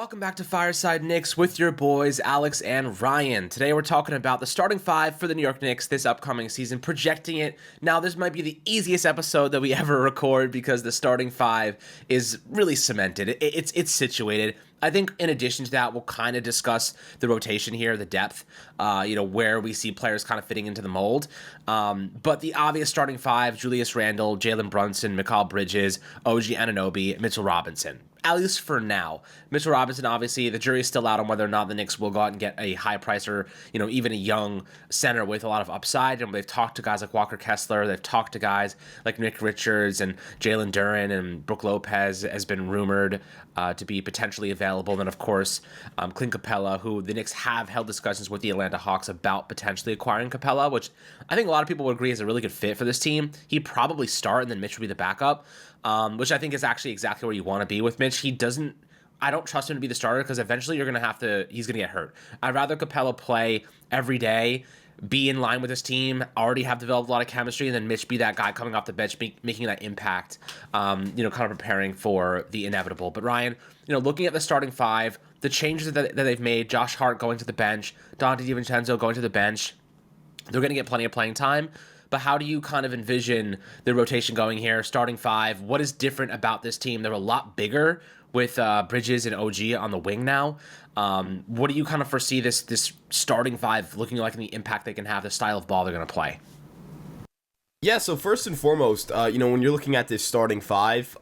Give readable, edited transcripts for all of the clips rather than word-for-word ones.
Welcome back to Fireside Knicks with your boys, Alex and Ryan. Today we're talking about the starting five for the New York Knicks this upcoming season, projecting it. Now, this might be the easiest episode that we ever record because the starting five is really cemented. It's situated. I think in addition to that, we'll kind of discuss the rotation here, the depth, where we see players kind of fitting into the mold. But the obvious starting five, Julius Randle, Jalen Brunson, Mikal Bridges, OG Anunoby, Mitchell Robinson. At least for now. Mitchell Robinson, obviously, the jury's still out on whether or not the Knicks will go out and get a high price or, even a young center with a lot of upside. And they've talked to guys like Walker Kessler. They've talked to guys like Nick Richards and Jalen Duren, and Brook Lopez has been rumored to be potentially available. And then, of course, Clint Capella, who the Knicks have held discussions with the Atlanta Hawks about potentially acquiring Capella, which I think a lot of people would agree is a really good fit for this team. He'd probably start, and then Mitch would be the backup. Which I think is actually exactly where you want to be with Mitch. I don't trust him to be the starter because eventually he's going to get hurt. I'd rather Capella play every day, be in line with his team, already have developed a lot of chemistry, and then Mitch be that guy coming off the bench, making that impact, kind of preparing for the inevitable. But Ryan, looking at the starting five, the changes that they've made, Josh Hart going to the bench, Dante DiVincenzo going to the bench, they're going to get plenty of playing time. But how do you kind of envision the rotation going here, starting five? What is different about this team? They're a lot bigger with Bridges and OG on the wing now. What do you kind of foresee this starting five looking like and the impact they can have, the style of ball they're going to play? Yeah, so first and foremost, when you're looking at this starting five,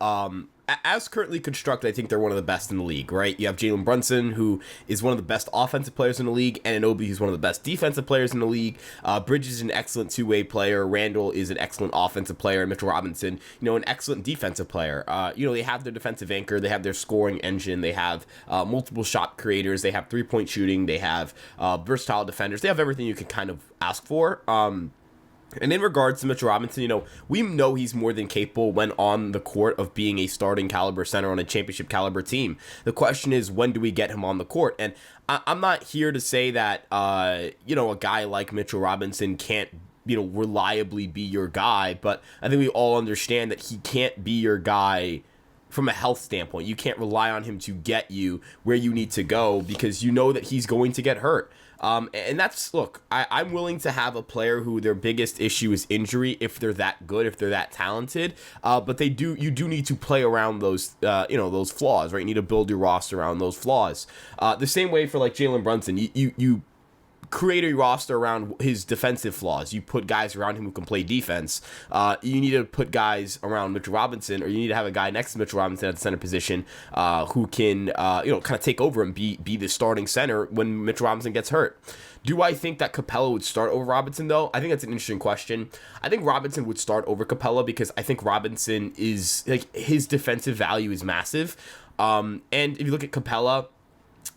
as currently constructed, I think they're one of the best in the league, right? You have Jalen Brunson, who is one of the best offensive players in the league, and Anunoby, who's one of the best defensive players in the league. Bridges is an excellent two-way player. Randle is an excellent offensive player. And Mitchell Robinson, an excellent defensive player. They have their defensive anchor. They have their scoring engine. They have multiple shot creators. They have three-point shooting. They have versatile defenders. They have everything you could kind of ask for. And in regards to Mitchell Robinson, we know he's more than capable when on the court of being a starting caliber center on a championship caliber team. The question is, when do we get him on the court? And I'm not here to say that, a guy like Mitchell Robinson can't, reliably be your guy, but I think we all understand that he can't be your guy from a health standpoint. You can't rely on him to get you where you need to go because you know that he's going to get hurt. And that's, look, I'm willing to have a player who their biggest issue is injury if they're that good, if they're that talented. But you do need to play around those, those flaws, right? You need to build your roster around those flaws. The same way for like Jalen Brunson, you create a roster around his defensive flaws. You put guys around him who can play defense. You need to put guys around Mitchell Robinson, or you need to have a guy next to Mitchell Robinson at the center position who can, kind of take over and be the starting center when Mitchell Robinson gets hurt. Do I think that Capella would start over Robinson, though? I think that's an interesting question. I think Robinson would start over Capella because I think Robinson is, his defensive value is massive. And if you look at Capella,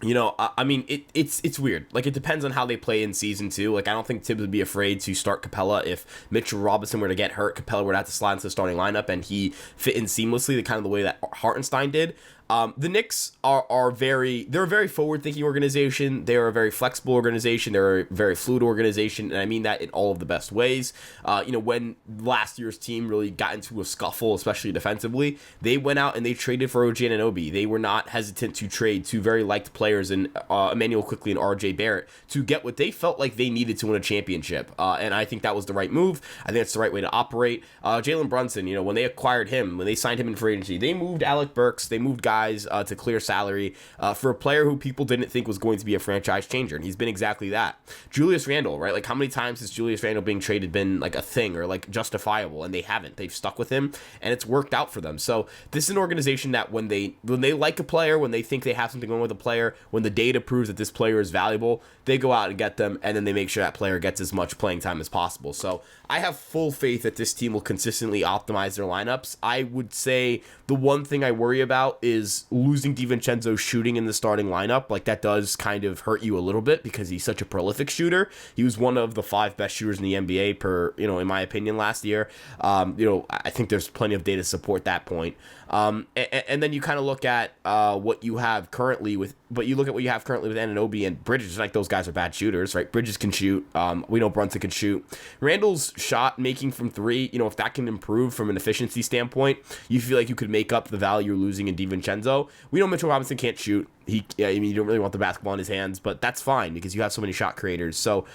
it's weird. It depends on how they play in season 2. I don't think Tibbs would be afraid to start Capella if Mitchell Robinson were to get hurt. Capella would have to slide into the starting lineup, and he fit in seamlessly, the way that Hartenstein did. The Knicks they're a very forward-thinking organization. They're a very flexible organization. They're a very fluid organization, and I mean that in all of the best ways. When last year's team really got into a scuffle, especially defensively, they went out and they traded for OG Anunoby. They were not hesitant to trade two very liked players in Emmanuel Quickley and RJ Barrett to get what they felt like they needed to win a championship. And I think that was the right move. I think it's the right way to operate. Jalen Brunson, when they acquired him, when they signed him in free agency, they moved Alec Burks. They moved guys to clear salary for a player who people didn't think was going to be a franchise changer, and he's been exactly that. Julius Randle, right? How many times has Julius Randle being traded been a thing or justifiable, and they haven't. They've stuck with him, and it's worked out for them. So this is an organization that when they like a player, when they think they have something going with a player, when the data proves that this player is valuable, they go out and get them, and then they make sure that player gets as much playing time as possible. So I have full faith that this team will consistently optimize their lineups. I would say the one thing I worry about is losing DiVincenzo shooting in the starting lineup. That does kind of hurt you a little bit because he's such a prolific shooter. He was one of the 5 best shooters in the NBA in my opinion last year. I think there's plenty of data to support that point. And then you kind of look at what you have currently with Anunoby and Bridges. Those guys are bad shooters, right? Bridges can shoot. We know Brunson can shoot. Randall's shot making from 3, if that can improve from an efficiency standpoint, you feel like you could make up the value you're losing in DiVincenzo. DiVincenzo. We know Mitchell Robinson can't shoot. You don't really want the basketball in his hands, but that's fine because you have so many shot creators. So,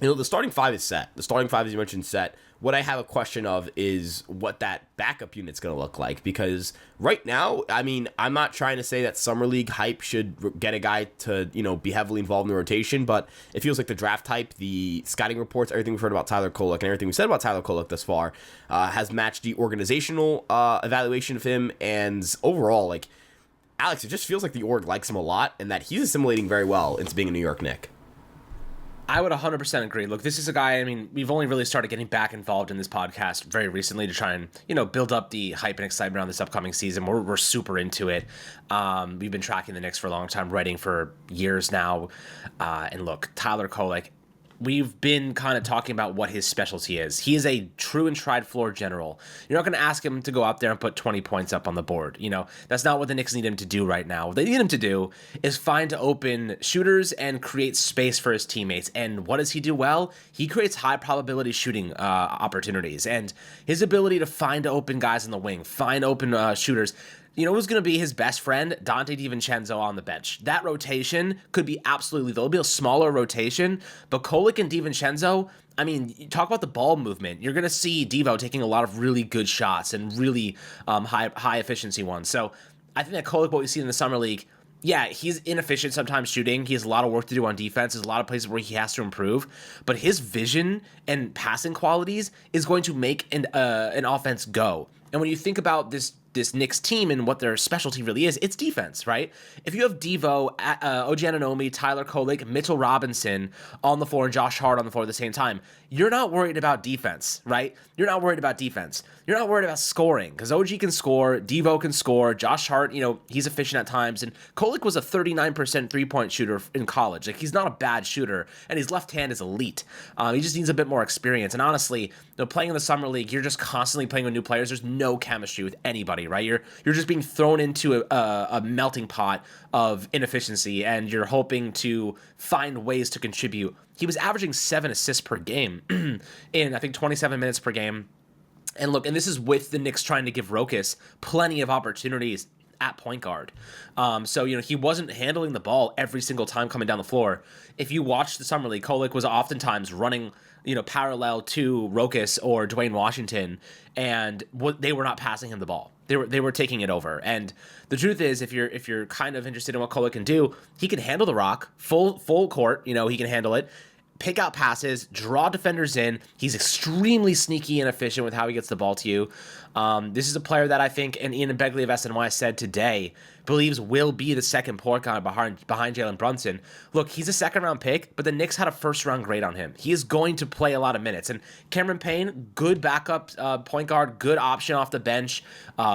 the starting five is set. The starting five, as you mentioned, set. What I have a question of is what that backup unit's going to look like, because right now, I'm not trying to say that Summer League hype should get a guy to, be heavily involved in the rotation, but it feels like the draft hype, the scouting reports, everything we've heard about Tyler Kolek and everything we've said about Tyler Kolek thus far has matched the organizational evaluation of him, and overall, like, Alex, it just feels like the org likes him a lot and that he's assimilating very well into being a New York Knick. I would 100% agree. Look, this is a guy, we've only really started getting back involved in this podcast very recently to try and, build up the hype and excitement around this upcoming season. We're super into it. We've been tracking the Knicks for a long time, writing for years now. And look, Tyler Kolek, we've been kind of talking about what his specialty is. He is a true and tried floor general. You're not going to ask him to go out there and put 20 points up on the board. That's not what the Knicks need him to do right now. What they need him to do is find open shooters and create space for his teammates. And what does he do well? He creates high probability shooting opportunities. And his ability to find open guys in the wing, find open shooters. Who's going to be his best friend? Dante DiVincenzo on the bench. That rotation could be absolutely lethal. It'll be a smaller rotation, but Kolek and DiVincenzo, you talk about the ball movement. You're going to see Devo taking a lot of really good shots and really high efficiency ones. So I think that Kolek, what we see in the Summer League, yeah, he's inefficient sometimes shooting. He has a lot of work to do on defense. There's a lot of places where he has to improve. But his vision and passing qualities is going to make an offense go. And when you think about this Knicks team and what their specialty really is, it's defense, right? If you have Devo, OG Anunoby, Tyler Kolek, Mitchell Robinson on the floor, and Josh Hart on the floor at the same time, you're not worried about defense, right? You're not worried about defense. You're not worried about scoring because OG can score, Devo can score, Josh Hart, he's efficient at times, and Kolek was a 39% three-point shooter in college. Like, he's not a bad shooter, and his left hand is elite. He just needs a bit more experience, and honestly, playing in the Summer League, you're just constantly playing with new players. There's no chemistry with anybody, right? You're just being thrown into a melting pot of inefficiency, and you're hoping to find ways to contribute. He was averaging 7 assists per game in, I think, 27 minutes per game. And look, and this is with the Knicks trying to give Rokas plenty of opportunities at point guard. So he wasn't handling the ball every single time coming down the floor. If you watch the Summer League, Kolek was oftentimes running parallel to Rokas or Dwayne Washington, and they were not passing him the ball. They were taking it over. And the truth is, if you're kind of interested in what Kolek can do, he can handle the rock full court. He can handle it. Pick out passes, draw defenders in. He's extremely sneaky and efficient with how he gets the ball to you. This is a player that I think, and Ian Begley of SNY said today, believes will be the second point guard behind Jalen Brunson. Look, he's a second-round pick, but the Knicks had a first-round grade on him. He is going to play a lot of minutes. And Cameron Payne, good backup point guard, good option off the bench,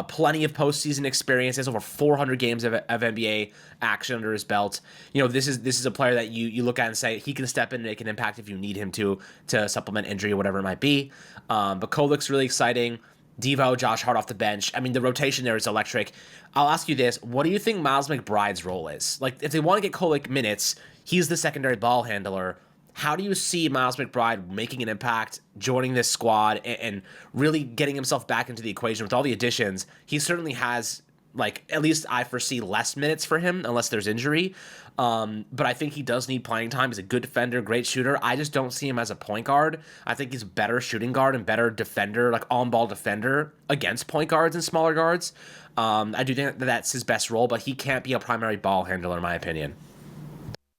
plenty of postseason experience. He has over 400 games of NBA action under his belt. This is a player that you look at and say he can step in and make an impact if you need him to supplement injury or whatever it might be. But Kolek's really exciting. Devo, Josh Hart off the bench. The rotation there is electric. I'll ask you this. What do you think Miles McBride's role is? Like, if they want to get Kolek minutes, he's the secondary ball handler. How do you see Miles McBride making an impact, joining this squad, and really getting himself back into the equation with all the additions? He certainly has, at least I foresee less minutes for him unless there's injury. But I think he does need playing time. He's a good defender, great shooter. I just don't see him as a point guard. I think he's a better shooting guard and better defender, on-ball defender against point guards and smaller guards. I do think that that's his best role, but he can't be a primary ball handler, in my opinion.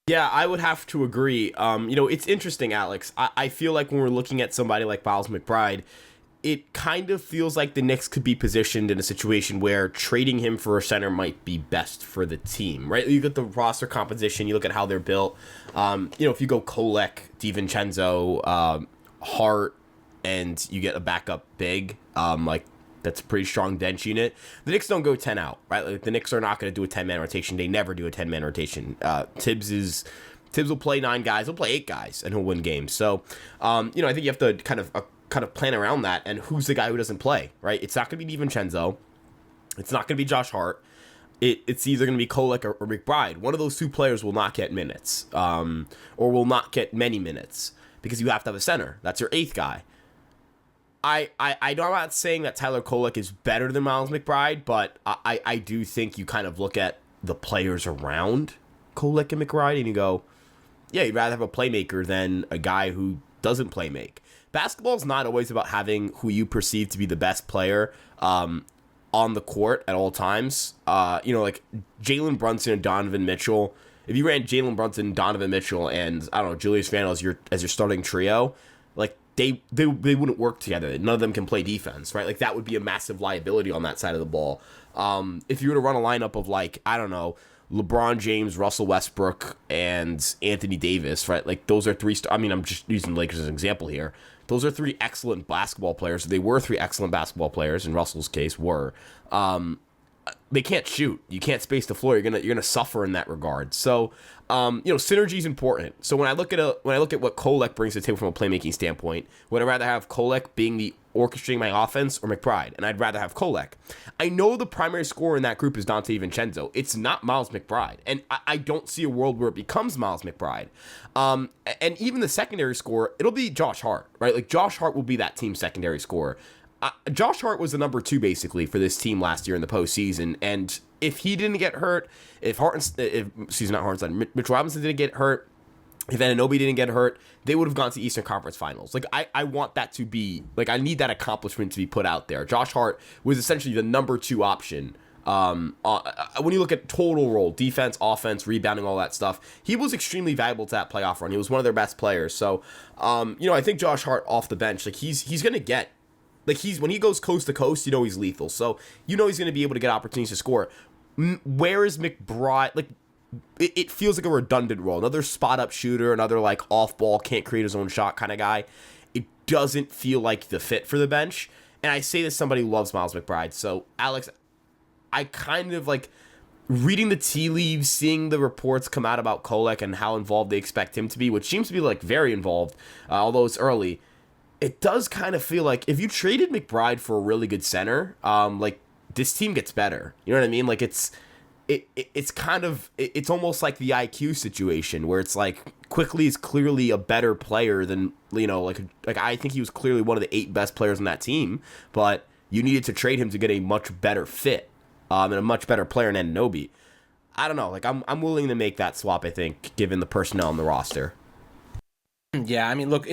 Yeah, I would have to agree. It's interesting, Alex. I feel like when we're looking at somebody like Miles McBride, it kind of feels like the Knicks could be positioned in a situation where trading him for a center might be best for the team, right? You get the roster composition, you look at how they're built. If you go Kolek, DiVincenzo, Hart, and you get a backup big, that's a pretty strong bench unit. The Knicks don't go 10 out, right? The Knicks are not going to do a 10-man rotation. They never do a 10-man rotation. Tibbs will play 9 guys. He'll play 8 guys, and he'll win games. So, I think you have to kind of plan around that, and who's the guy who doesn't play, right? It's not going to be DiVincenzo. It's not going to be Josh Hart. It's either going to be Kolek or McBride. One of those 2 players will not get minutes, or will not get many minutes, because you have to have a center. That's your 8th guy. I'm not saying that Tyler Kolek is better than Miles McBride, but I do think you kind of look at the players around Kolek and McBride and you go, yeah, you'd rather have a playmaker than a guy who doesn't play make. Basketball is not always about having who you perceive to be the best player on the court at all times. Like Jalen Brunson and Donovan Mitchell. If you ran Jalen Brunson, Donovan Mitchell, and I don't know, Julius Randle as your starting trio, like they wouldn't work together. None of them can play defense, right? Like that would be a massive liability on that side of the ball. If you were to run a lineup of like, I don't know, LeBron James, Russell Westbrook, and Anthony Davis, right? Like those are three. I'm just using the Lakers as an example here. Those are three excellent basketball players. They were three excellent basketball players. In Russell's case, were. They can't shoot. You can't space the floor. You're gonna suffer in that regard. So, synergy is important. So when I look at what Kolek brings to the table from a playmaking standpoint, would I rather have Kolek being the orchestrating my offense or McBride? And I'd rather have Kolek. I know the primary scorer in that group is Dante DiVincenzo. It's not Miles McBride, and I don't see a world where it becomes Miles McBride. And even the secondary scorer, it'll be Josh Hart, right? Like Josh Hart will be that team's secondary scorer. Josh Hart was the number 2 basically for this team last year in the postseason, and if he didn't get hurt, Mitch Robinson didn't get hurt, if Anunoby didn't get hurt, they would have gone to Eastern Conference Finals. Like I want that to be like I need that accomplishment to be put out there. Josh Hart was essentially the number 2 option. When you look at total role, defense, offense, rebounding, all that stuff, he was extremely valuable to that playoff run. He was one of their best players. So, I think Josh Hart off the bench, like he's gonna get. Like when he goes coast to coast, he's lethal. So he's going to be able to get opportunities to score. Where is McBride? Like it feels like a redundant role. Another spot up shooter, another like off ball, can't create his own shot kind of guy. It doesn't feel like the fit for the bench. And I say this, somebody who loves Miles McBride. So Alex, I kind of like reading the tea leaves, seeing the reports come out about Kolek and how involved they expect him to be, which seems to be like very involved, although it's early. It does kind of feel like if you traded McBride for a really good center, like this team gets better. You know what I mean? Like it's almost like the IQ situation where it's like Quickly is clearly a better player than like I think he was clearly one of the 8 best players on that team, but you needed to trade him to get a much better fit and a much better player in Anunoby. I don't know. Like I'm willing to make that swap. I think given the personnel on the roster. Yeah, I mean, look,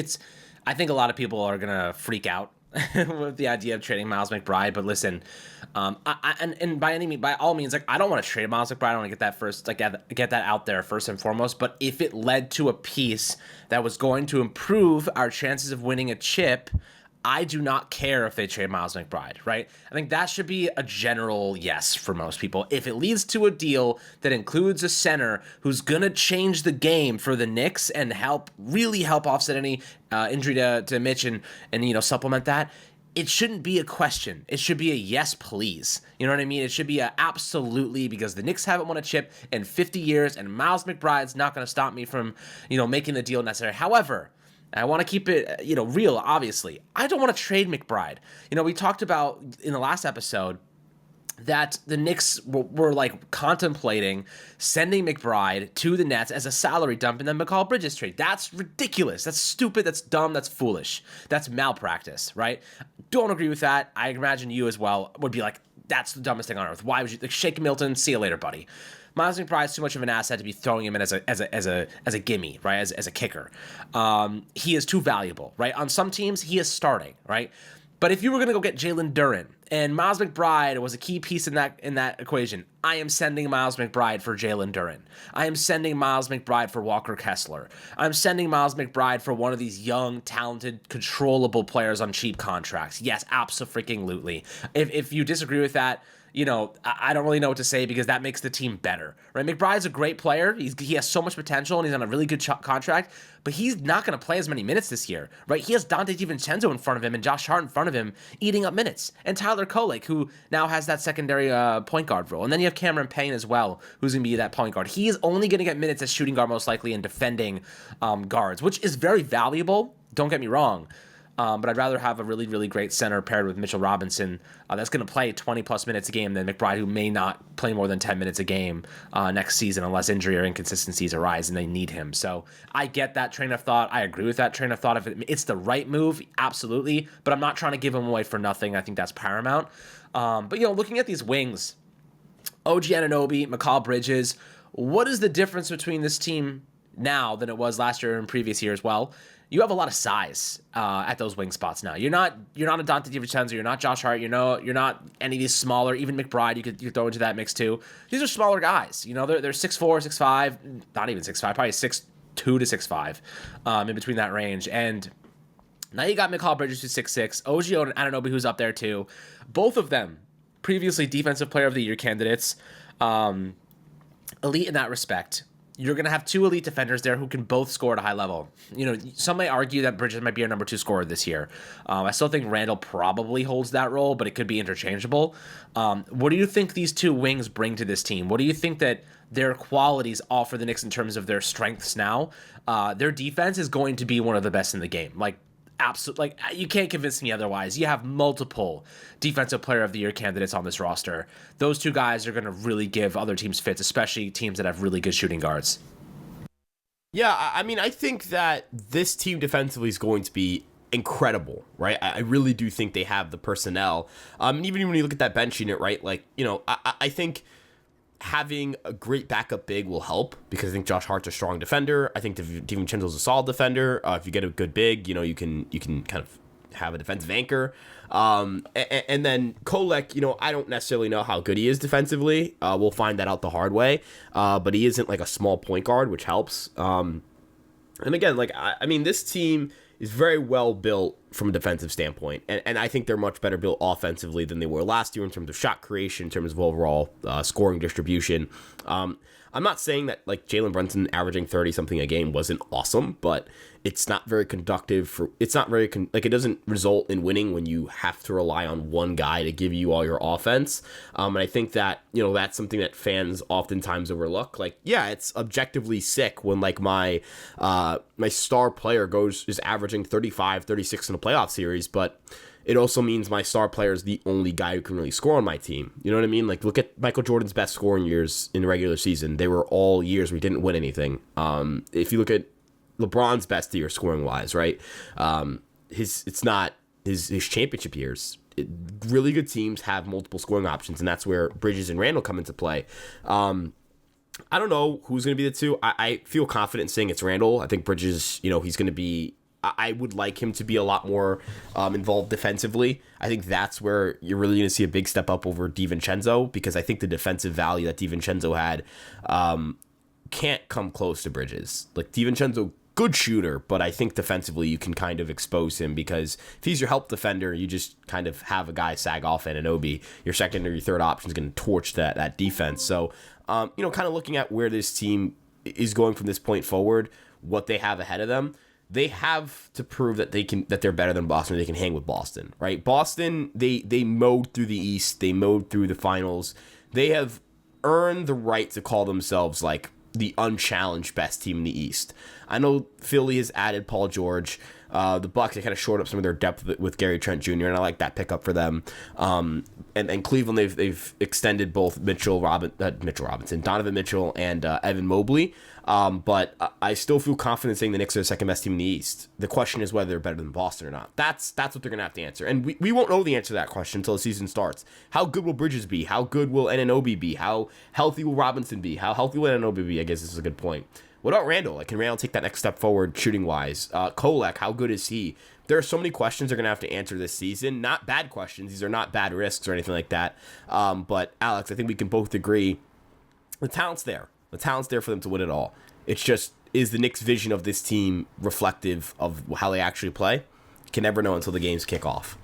I think a lot of people are gonna freak out with the idea of trading Miles McBride, but listen, by all means, like I don't want to trade Miles McBride. I want to get that first, like get that out there first and foremost. But if it led to a piece that was going to improve our chances of winning a chip, I do not care if they trade Miles McBride, right? I think that should be a general yes for most people. If it leads to a deal that includes a center who's going to change the game for the Knicks and really help offset any injury to Mitch and supplement that, it shouldn't be a question. It should be a yes, please. You know what I mean? It should be a absolutely, because the Knicks haven't won a chip in 50 years, and Miles McBride's not going to stop me from, making the deal necessary. However, I want to keep it, real, obviously. I don't want to trade McBride. We talked about in the last episode that the Knicks were like contemplating sending McBride to the Nets as a salary dump in the Mikal Bridges trade. That's ridiculous. That's stupid. That's dumb. That's foolish. That's malpractice, right? Don't agree with that. I imagine you as well would be like, that's the dumbest thing on earth. Why would you, like, Shake Milton, see you later, buddy. Miles McBride's too much of an asset to be throwing him in as a gimme, right? As a kicker. He is too valuable, right? On some teams, he is starting, right? But if you were going to go get Jalen Duren and Miles McBride was a key piece in that equation, I am sending Miles McBride for Jalen Duren. I am sending Miles McBride for Walker Kessler. I'm sending Miles McBride for one of these young, talented, controllable players on cheap contracts. Yes, abso-freaking-lutely. If you disagree with that, I don't really know what to say because that makes the team better, right? McBride's a great player. He has so much potential and he's on a really good contract, but he's not going to play as many minutes this year, right? He has Dante DiVincenzo in front of him and Josh Hart in front of him eating up minutes, and Tyler Kolek, who now has that secondary point guard role. And then you have Cameron Payne as well, who's going to be that point guard. He is only going to get minutes as shooting guard most likely and defending guards, which is very valuable. Don't get me wrong. But I'd rather have a really, really great center paired with Mitchell Robinson that's going to play 20-plus minutes a game than McBride, who may not play more than 10 minutes a game next season unless injury or inconsistencies arise and they need him. So I get that train of thought. I agree with that train of thought. If it's the right move, absolutely. But I'm not trying to give him away for nothing. I think that's paramount. But, looking at these wings, OG Anunoby, McCall Bridges, what is the difference between this team now than it was last year and previous years? Well, you have a lot of size at those wing spots now. You're not a Dante DiVincenzo. You're not Josh Hart. You're not any of these smaller. Even McBride, you could throw into that mix too. These are smaller guys. They're 6'4", 6'5", not even 6'5", probably 6'2" to 6'5", in between that range. And now you got McCall Bridges, who's 6'6", OG Anunoby, who's up there too. Both of them previously Defensive Player of the Year candidates, elite in that respect. You're going to have two elite defenders there who can both score at a high level. Some may argue that Bridges might be our number 2 scorer this year. I still think Randall probably holds that role, but it could be interchangeable. What do you think these two wings bring to this team? What do you think that their qualities offer the Knicks in terms of their strengths now? Their defense is going to be one of the best in the game. Absolutely, you can't convince me otherwise. You have multiple Defensive Player of the Year candidates on this roster. Those two guys are going to really give other teams fits, especially teams that have really good shooting guards. Yeah, I think that this team defensively is going to be incredible, right? I really do think they have the personnel. Even when you look at that bench unit, right? I think having a great backup big will help because I think Josh Hart's a strong defender. I think DiVincenzo's a solid defender. If you get a good big, you can kind of have a defensive anchor. And then Kolek, I don't necessarily know how good he is defensively. We'll find that out the hard way. But he isn't like a small point guard, which helps. And again, this team is very well built from a defensive standpoint. And I think they're much better built offensively than they were last year in terms of shot creation, in terms of overall scoring distribution. I'm not saying that Jalen Brunson averaging 30-something a game wasn't awesome, but it's not very conductive it doesn't result in winning when you have to rely on one guy to give you all your offense. And I think that, that's something that fans oftentimes overlook. It's objectively sick when my star player is averaging 35, 36 in a playoff series, but it also means my star player is the only guy who can really score on my team. You know what I mean? Look at Michael Jordan's best scoring years in the regular season. They were all years where he didn't win anything. If you look at LeBron's best year scoring wise, right? It's not his championship years. Really good teams have multiple scoring options, and that's where Bridges and Randall come into play. I don't know who's going to be the two. I feel confident saying it's Randall. I think Bridges, he's going to be... I would like him to be a lot more involved defensively. I think that's where you're really going to see a big step up over DiVincenzo, because I think the defensive value that DiVincenzo had can't come close to Bridges. DiVincenzo, good shooter, but I think defensively you can kind of expose him, because if he's your help defender, you just kind of have a guy sag off Anunoby. Your second or your third option is going to torch that defense. So, kind of looking at where this team is going from this point forward, what they have ahead of them. They have to prove that they're better than Boston. They can hang with Boston, right? Boston, they mowed through the East. They mowed through the finals. They have earned the right to call themselves the unchallenged best team in the East. I know Philly has added Paul George. The Bucks, they kind of shored up some of their depth with Gary Trent Jr., and I like that pickup for them. And Cleveland, they've extended both Donovan Mitchell, and Evan Mobley. But I still feel confident saying the Knicks are the second best team in the East. The question is whether they're better than Boston or not. That's what they're going to have to answer. And we won't know the answer to that question until the season starts. How good will Bridges be? How good will Anunoby be? How healthy will Robinson be? How healthy will Anunoby be? I guess this is a good point. What about Randall? Can Randall take that next step forward shooting-wise? Kolek, how good is he? There are so many questions they're going to have to answer this season. Not bad questions. These are not bad risks or anything like that. But, Alex, I think we can both agree the talent's there. The talent's there for them to win it all. It's just, is the Knicks' vision of this team reflective of how they actually play? You can never know until the games kick off.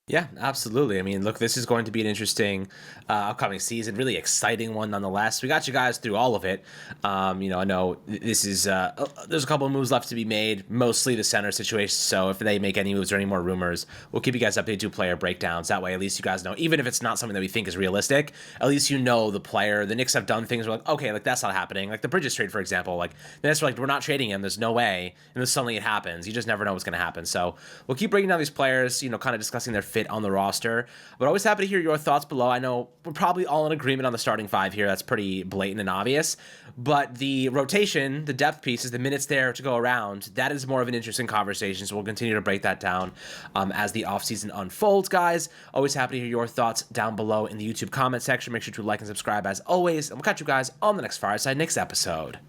Yeah, absolutely. I mean, look, this is going to be an interesting upcoming season, really exciting one nonetheless. We got you guys through all of it. I know this is there's a couple of moves left to be made, mostly the center situation. So if they make any moves or any more rumors, we'll keep you guys updated to player breakdowns. That way, at least you guys know, even if it's not something that we think is realistic, at least you know the player. The Knicks have done things where like, okay, like that's not happening. Like the Bridges trade, for example, like the Knicks were like, we're not trading him. There's no way, and then suddenly it happens. You just never know what's going to happen. So we'll keep breaking down these players, kind of discussing their fit on the roster. But always happy to hear your thoughts below. I know we're probably all in agreement on the starting five here. That's pretty blatant and obvious. But the rotation, the depth pieces, the minutes there to go around, that is more of an interesting conversation. So we'll continue to break that down as the offseason unfolds, guys. Always happy to hear your thoughts down below in the YouTube comment section. Make sure to like and subscribe as always. And we'll catch you guys on the next Fireside Knicks episode.